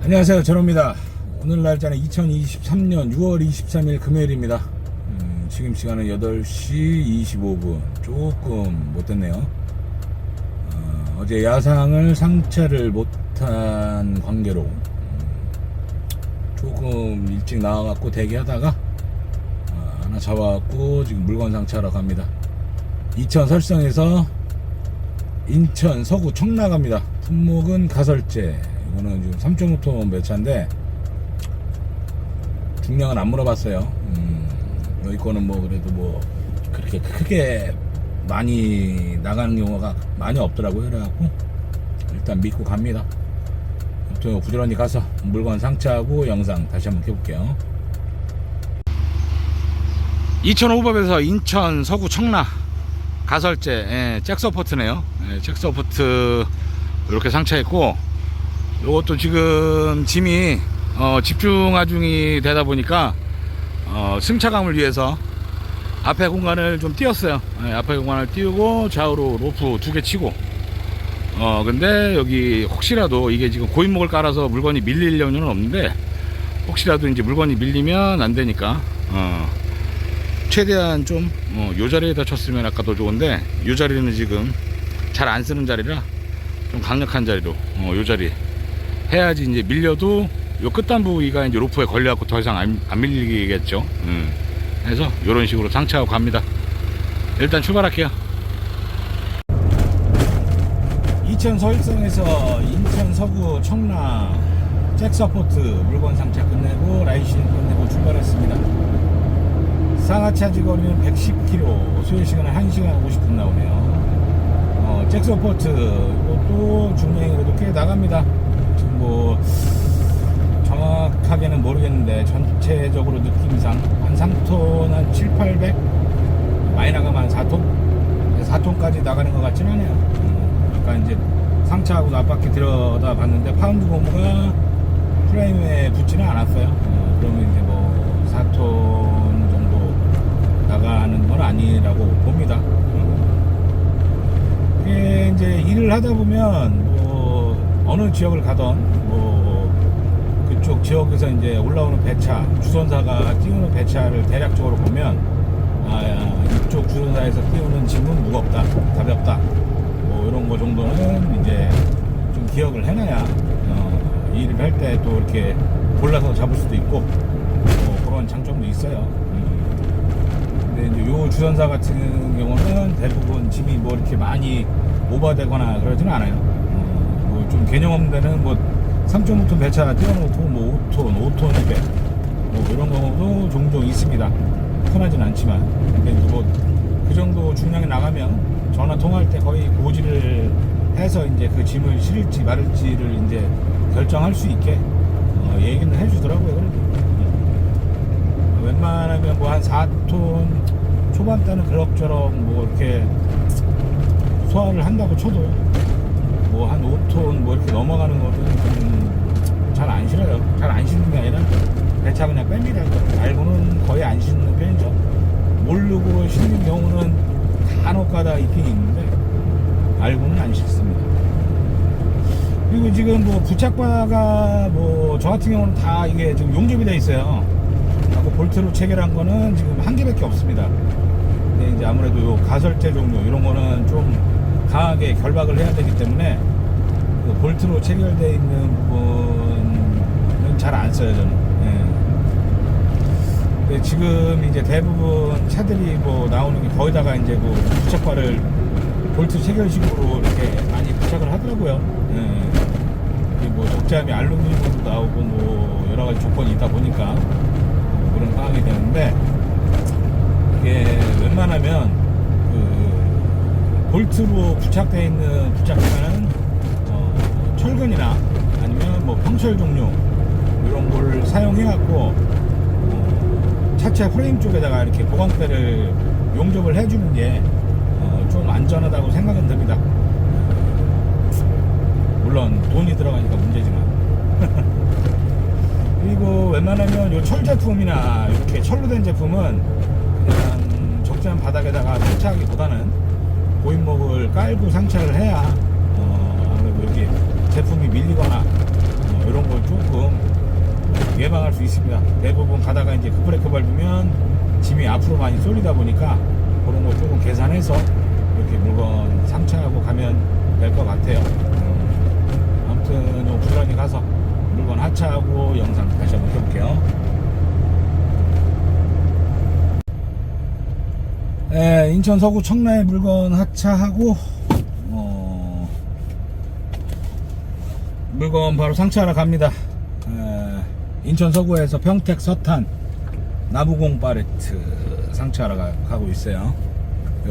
안녕하세요, 전호입니다. 오늘 날짜는 2023년 6월 23일 금요일입니다. 지금 시간은 8시 25분. 조금 못됐네요. 어제 야상을 상차를 못한 관계로 조금 일찍 나와갖고 대기하다가 하나 잡아갖고 지금 물건 상차하러 갑니다. 이천 설성에서 인천 서구 청라 갑니다. 품목은 가설제. 이거는 지금 3.5톤 배차인데 중량은 안 물어봤어요. 여기 거는 뭐 그래도 뭐 그렇게 크게 많이 나가는 경우가 많이 없더라고요. 그래갖고 일단 믿고 갑니다. 아무튼 부지런히 가서 물건 상차하고 영상 다시 한번 켜볼게요. 이천오법에서 인천 서구 청라 가설제 잭서포트네요. 잭서포트 이렇게 상차했고, 요것도 지금 짐이 집중하중이 되다 보니까 승차감을 위해서 앞에 공간을 좀 띄웠어요. 앞에 공간을 띄우고 좌우로 로프 2개 치고, 근데 여기 혹시라도 이게 지금 고인목을 깔아서 물건이 밀릴 염려는 없는데, 혹시라도 이제 물건이 밀리면 안 되니까 최대한 좀 요 자리에다 쳤으면 아까 더 좋은데, 요 자리는 지금 잘 안 쓰는 자리라 좀 강력한 자리로 요 자리 해야지 이제 밀려도 요 끝단 부위가 이제 로프에 걸려갖고 더 이상 안 밀리겠죠. 그래서 요런 식으로 상차하고 갑니다. 일단 출발할게요. 이천 서일성에서 인천 서구 청라 잭서포트 물건 상차 끝내고 라이싱 끝내고 출발했습니다. 상하차지 거리는 110km, 소요시간은 1시간 50분 나오네요. 잭서포트 이것도 중량이 그래도 꽤 나갑니다. 지금 뭐 정확하게는 모르겠는데 전체적으로 느낌상 한 3톤 한 7, 800 많이 나가면 한 4톤? 4톤까지 나가는 것 같진 않아요. 그러니까 이제 상차하고 앞바퀴 들여다 봤는데 파운드 고무가 프레임에 붙지는 않았어요. 그러면 이제 뭐 4톤 정도 나가는 건 아니라고 봅니다. 이게 이제 일을 하다 보면 뭐 어느 지역을 가던 뭐 그쪽 지역에서 이제 올라오는 배차, 주선사가 띄우는 배차를 대략적으로 보면 이쪽 주선사에서 띄우는 짐은 무겁다, 가볍다, 뭐 이런 거 정도는 이제 좀 기억을 해놔야 일을 할 때 또 이렇게 골라서 잡을 수도 있고 뭐 그런 장점도 있어요. 근데 이제 요 주선사 같은 경우는 대부분 짐이 뭐 이렇게 많이 오버되거나 그러지는 않아요. 뭐 좀 개념 없는 데는 뭐 3.5톤 배차 띄워놓고 뭐 5톤, 5톤 200 뭐 이런 경우도 종종 있습니다. 흔하진 않지만. 근데 뭐 그 정도 중량이 나가면 전화 통화할 때 거의 고지를 해서 이제 그 짐을 실을지 말을지를 이제 결정할 수 있게 얘기는 해주더라고요. 그래도 웬만하면 뭐 한 4톤 초반대는 그럭저럭 뭐 이렇게 소화를 한다고 쳐도 뭐 한 5톤 뭐 이렇게 넘어가는 거는 잘 안 실어요. 잘 안 실는 게 아니라 배차 그냥 뺍니다. 알고는 거의 안 실는 편이죠. 모르고 실는 경우는 간혹가다 있긴 있는데 알고는 안 실습니다. 그리고 지금 뭐 부착바가 뭐 저 같은 경우는 다 이게 지금 용접이 돼 있어요. 하고 볼트로 체결한 거는 지금 한 개밖에 없습니다. 근데 이제 아무래도 요 가설제 종류 이런 거는 좀 강하게 결박을 해야 되기 때문에 그 볼트로 체결되어 있는 부분은 잘 안 써요, 저는. 근데 지금 이제 대부분 차들이 뭐 나오는 게 거의 다가 이제 뭐 부착바를 볼트 체결식으로 이렇게 많이 부착을 하더라고요. 그리고 뭐 적재함이 알루미늄으로 나오고 뭐 여러 가지 조건이 있다 보니까 그런 상황이 되는데, 이게 웬만하면 그 볼트로 부착되어 있는 부착기는 철근이나 아니면 뭐 평철 종류 이런 걸 사용해 갖고 차체 프레임 쪽에다가 이렇게 보강대를 용접을 해주는 게 좀 안전하다고 생각은 듭니다. 물론 돈이 들어가니까 문제지만. 그리고 웬만하면 요 철 제품이나 이렇게 철로 된 제품은 그냥 적재한 바닥에다가 상차하기보다는 고인목을 깔고 상차를 해야 아무래도 이렇게 제품이 밀리거나 이런 걸 조금 예방할 수 있습니다. 대부분 가다가 이제 급브레이크 밟으면 짐이 앞으로 많이 쏠리다 보니까 그런 거 조금 계산해서 이렇게 물건 상차하고 가면 될 것 같아요. 아무튼 부지런히 가서 물건 하차하고 영상 다시 한번 켜볼게요. 네, 인천 서구 청라에 물건 하차하고 물건 바로 상차하러 갑니다. 인천 서구에서 평택 서탄 나무공 팔레트 상차하러 가고 있어요.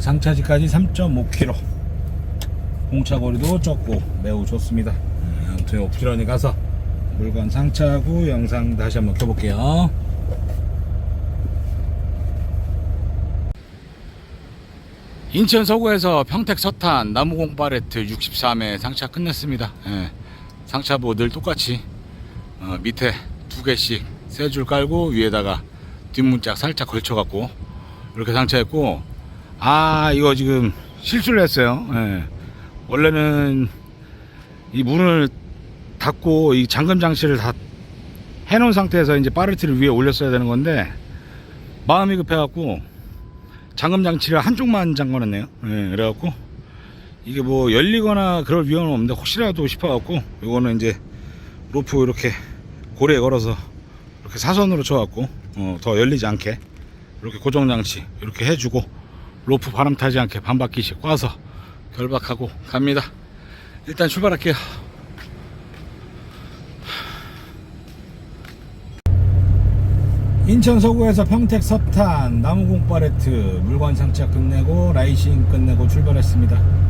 상차지까지 3.5km, 공차거리도 적고 매우 좋습니다. 아무튼 부지런히 가서 물건 상차하고 영상 다시 한번 켜볼게요. 인천 서구에서 평택 서탄 나무공 팔레트 63회 상차 끝냈습니다. 상차 뭐 늘 똑같이 밑에 2개씩 3줄 깔고 위에다가 뒷문짝 살짝 걸쳐 갖고 이렇게 상차했고, 이거 지금 실수를 했어요. 원래는 이 문을 닫고 이 잠금 장치를 다 해놓은 상태에서 이제 팔레트를 위에 올렸어야 되는 건데 마음이 급해 갖고 잠금 장치를 한쪽만 잠궈놨네요. 그래갖고 이게 뭐 열리거나 그럴 위험은 없는데 혹시라도 싶어갖고 요거는 이제 로프 이렇게 고리에 걸어서 이렇게 사선으로 쳐갖고 더 열리지 않게 이렇게 고정 장치 이렇게 해주고 로프 바람 타지 않게 반바퀴씩 꽈서 결박하고 갑니다. 일단 출발할게요. 인천 서구에서 평택 서탄 나무공 팔레트 물건 상차 끝내고 라이싱 끝내고 출발했습니다.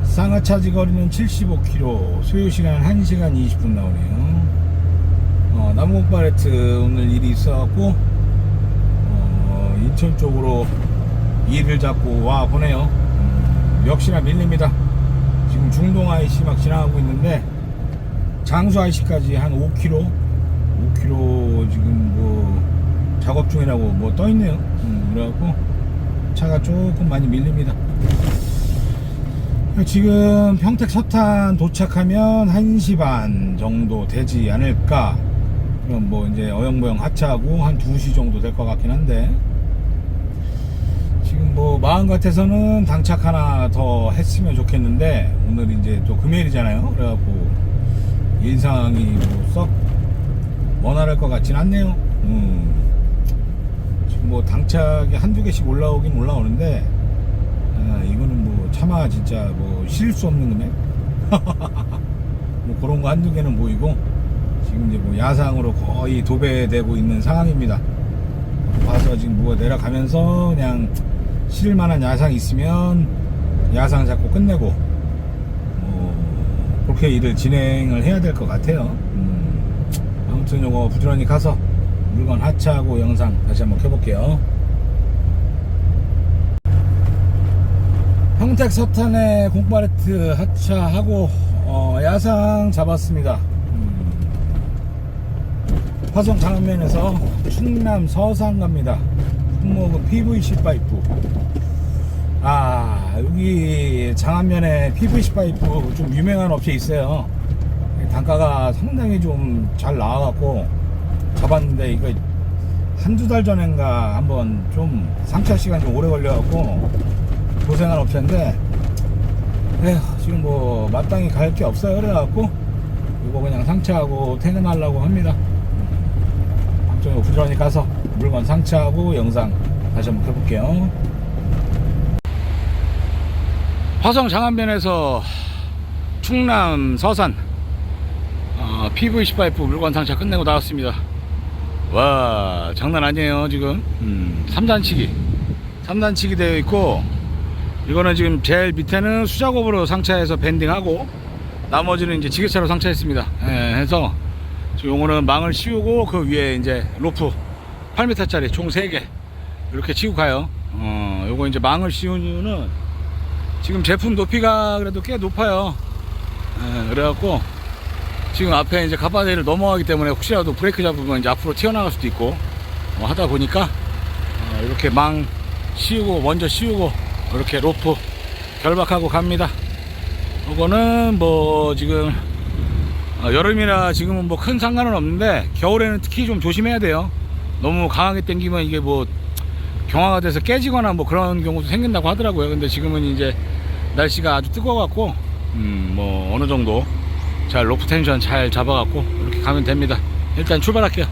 쌍하차지 거리는 75km, 소요시간 1시간 20분 나오네요. 나무공 팔레트 오늘 일이 있어갖고 인천 쪽으로 일을 잡고 와 보네요. 역시나 밀립니다. 지금 중동 IC 막 지나가고 있는데 장수 IC까지 한 5km 지금 뭐 작업 중이라고 뭐 떠있네요. 그래갖고 차가 조금 많이 밀립니다. 지금 평택 서탄 도착하면 1시 반 정도 되지 않을까. 그럼 뭐 이제 어영부영 하차하고 한 2시 정도 될 것 같긴 한데, 지금 뭐 마음 같아서는 당착 하나 더 했으면 좋겠는데 오늘 이제 또 금요일이잖아요. 그래갖고 일상이 뭐 썩 원활할 것 같진 않네요. 지금 뭐 당착이 한두 개씩 올라오긴 올라오는데 이거는 뭐 차마 진짜 뭐 실을 수 없는 금액 뭐 그런 거 한두 개는 보이고 지금 이제 뭐 야상으로 거의 도배되고 있는 상황입니다. 와서 지금 뭐 내려가면서 그냥 실을 만한 야상이 있으면 야상 잡고 끝내고 그렇게 일을 진행을 해야 될 것 같아요. 아무튼 요거 부지런히 가서 물건 하차하고 영상 다시 한번 켜볼게요. 평택 서탄에 공팔레트 하차하고 야상 잡았습니다. 화성 장안면에서 충남 서산 갑니다. 품목은 PVC 파이프. 여기 장안면에 PVC 파이프 좀 유명한 업체 있어요. 단가가 상당히 좀 잘 나와갖고 잡았는데, 이거 한두 달 전인가 한번 좀 상차 시간이 좀 오래 걸려갖고 고생한 업체인데, 지금 뭐 마땅히 갈 게 없어요. 그래갖고 이거 그냥 상차하고 퇴근하려고 합니다. 아무튼 부지런히 가서 물건 상차하고 영상 다시 한번 켜볼게요. 화성 장안면에서 충남 서산 PVC 파이프 물건 상차 끝내고 나왔습니다. 와, 장난 아니에요. 지금 3단치기 되어 있고, 이거는 지금 제일 밑에는 수작업으로 상차해서 밴딩하고 나머지는 이제 지게차로 상차했습니다. 해서 지금 요거는 망을 씌우고 그 위에 이제 로프 8m짜리 총 3개 이렇게 치고 가요. 요거 이제 망을 씌운 이유는 지금 제품 높이가 그래도 꽤 높아요. 그래갖고 지금 앞에 이제 가파데이를 넘어가기 때문에 혹시라도 브레이크 잡으면 이제 앞으로 튀어나갈 수도 있고 하다 보니까 이렇게 망 씌우고 먼저 씌우고 이렇게 로프 결박하고 갑니다. 이거는 뭐 지금 여름이라 지금은 뭐 큰 상관은 없는데 겨울에는 특히 좀 조심해야 돼요. 너무 강하게 당기면 이게 뭐 경화가 돼서 깨지거나 뭐 그런 경우도 생긴다고 하더라고요. 근데 지금은 이제 날씨가 아주 뜨거워갖고 뭐 어느 정도 잘 로프 텐션 잘 잡아갖고 이렇게 가면 됩니다. 일단 출발할게요.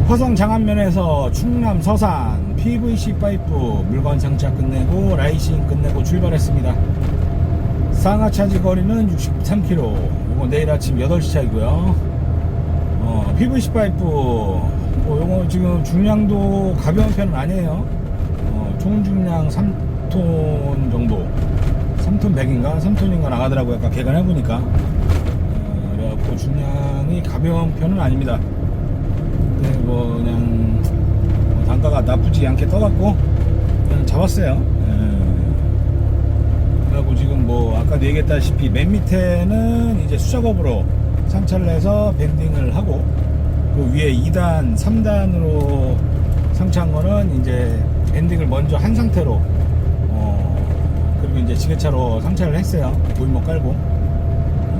화성 장안면에서 충남 서산 PVC 파이프 물건 장착 끝내고 라이싱 끝내고 출발했습니다. 상하차지 거리는 63km. 이거 내일 아침 8시 차이고요. PVC 파이프 요거 지금 중량도 가벼운 편은 아니에요. 총 중량 3톤 정도, 3톤 100인가 3톤인가 나가더라고요. 아까 계산해보니까. 그래갖고 중량이 가벼운 편은 아닙니다. 근데 뭐 그냥 단가가 나쁘지 않게 떠갖고 그냥 잡았어요. 그래갖고 지금 뭐 아까도 얘기했다시피 맨 밑에는 이제 수작업으로 상차를 해서 밴딩을 하고, 그 위에 2단 3단으로 상차한 거는 이제 밴딩을 먼저 한 상태로 그리고 이제 지게차로 상차를 했어요. 도입목 깔고.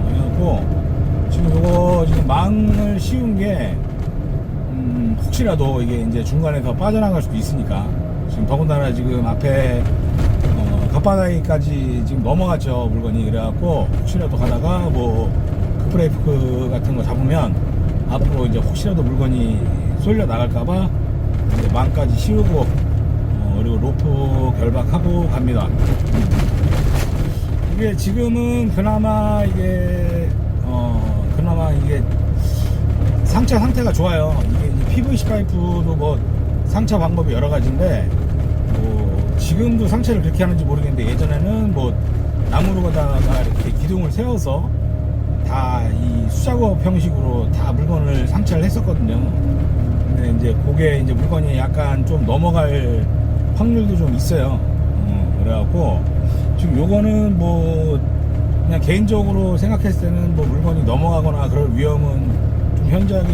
그래갖고 지금 요거 지금 망을 씌운 게 혹시라도 이게 이제 중간에 더 빠져나갈 수도 있으니까, 지금 더군다나 지금 앞에 갓바다기까지 지금 넘어갔죠 물건이. 그래갖고 혹시라도 가다가 뭐 급브레이크 같은 거 잡으면 앞으로 이제 혹시라도 물건이 쏠려 나갈까봐 이제 망까지 씌우고 그리고 로프 결박하고 갑니다. 이게 지금은 그나마 이게 상차 상태가 좋아요. 이게 이제 PVC 파이프도 뭐 상차 방법이 여러 가지인데 뭐 지금도 상차를 그렇게 하는지 모르겠는데, 예전에는 뭐 나무로다가 이렇게 기둥을 세워서 다 이 수작업 형식으로 다 물건을 상차를 했었거든요. 근데 이제 그게 이제 물건이 약간 좀 넘어갈 확률도 좀 있어요. 그래갖고 지금 요거는 뭐 그냥 개인적으로 생각했을 때는 뭐 물건이 넘어가거나 그럴 위험은 좀 현저하게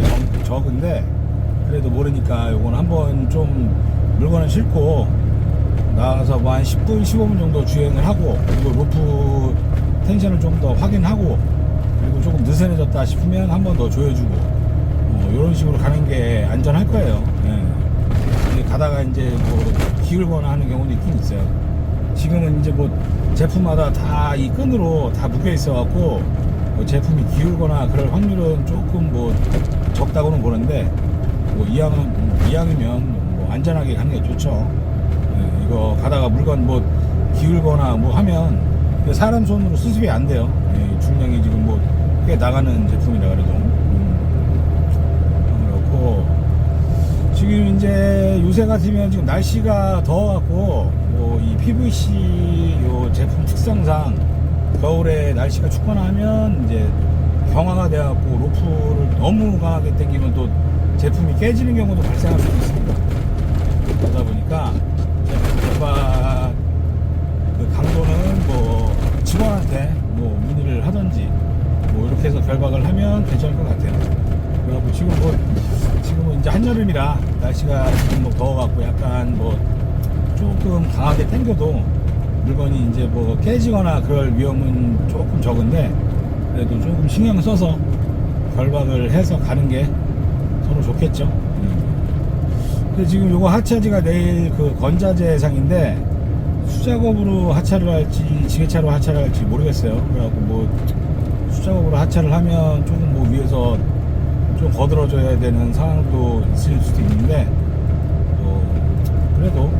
적은데, 그래도 모르니까 요거는 한번 좀 물건을 싣고 나와서 뭐 한 10분 15분 정도 주행을 하고, 그리고 로프 텐션을 좀 더 확인하고, 그리고 조금 느슨해졌다 싶으면 한 번 더 조여주고 이런 식으로 가는 게 안전할 거예요. 가다가 이제 뭐 기울거나 하는 경우도 있긴 있어요. 지금은 이제 뭐 제품마다 다 이 끈으로 다 묶여 있어 갖고 뭐 제품이 기울거나 그럴 확률은 조금 뭐 적다고는 보는데, 뭐 이왕이면 뭐 안전하게 가는 게 좋죠. 이거 가다가 물건 뭐 기울거나 뭐 하면 사람 손으로 수습이 안 돼요. 중량이 지금 뭐 꽤 나가는 제품이라 그래도. 그렇고 지금 이제 요새 같으면 지금 날씨가 더워갖고 뭐 이 PVC 요 제품 특성상 겨울에 날씨가 춥거나 하면 이제 경화가 돼갖고 로프를 너무 강하게 당기면 또 제품이 깨지는 경우도 발생할 수도 있습니다. 그러다 보니까 제품 그 강도는 뭐 직원한테 뭐 문의를 하든지 뭐 이렇게 해서 결박을 하면 괜찮을 것 같아요. 그래갖고 지금은 이제 한여름이라 날씨가 지금 뭐 더워갖고 약간 뭐 조금 강하게 당겨도 물건이 이제 뭐 깨지거나 그럴 위험은 조금 적은데, 그래도 조금 신경 써서 결박을 해서 가는 게 서로 좋겠죠. 근데 지금 요거 하차지가 내일 그 건자재상인데 수작업으로 하차를 할지 지게차로 하차를 할지 모르겠어요. 그래갖고 뭐 수작업으로 하차를 하면 조금 뭐 위에서 좀 거들어줘야 되는 상황도 있을 수도 있는데, 그래도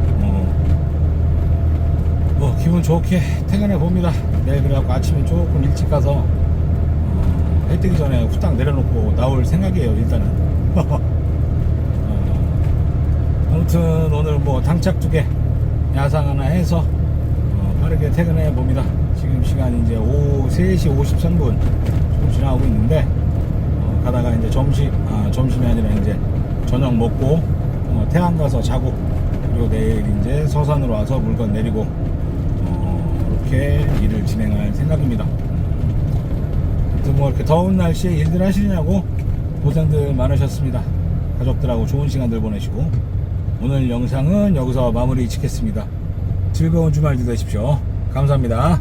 뭐 기분 좋게 퇴근해 봅니다. 내일 그래갖고 아침에 조금 일찍 가서 해 뜨기 전에 후딱 내려놓고 나올 생각이에요 일단은. 아무튼 오늘 뭐 당착 2개 야상 하나 해서 빠르게 퇴근해 봅니다. 지금 시간이 이제 오후 3시 53분 조금 지나가고 있는데, 가다가 이제 점심이 아니라 이제 저녁 먹고 태안 가서 자고, 그리고 내일 이제 서산으로 와서 물건 내리고 이렇게 일을 진행할 생각입니다. 아무튼 뭐 이렇게 더운 날씨에 일들 하시느냐고 고생들 많으셨습니다. 가족들하고 좋은 시간들 보내시고 오늘 영상은 여기서 마무리 짓겠습니다. 즐거운 주말 되십시오. 감사합니다.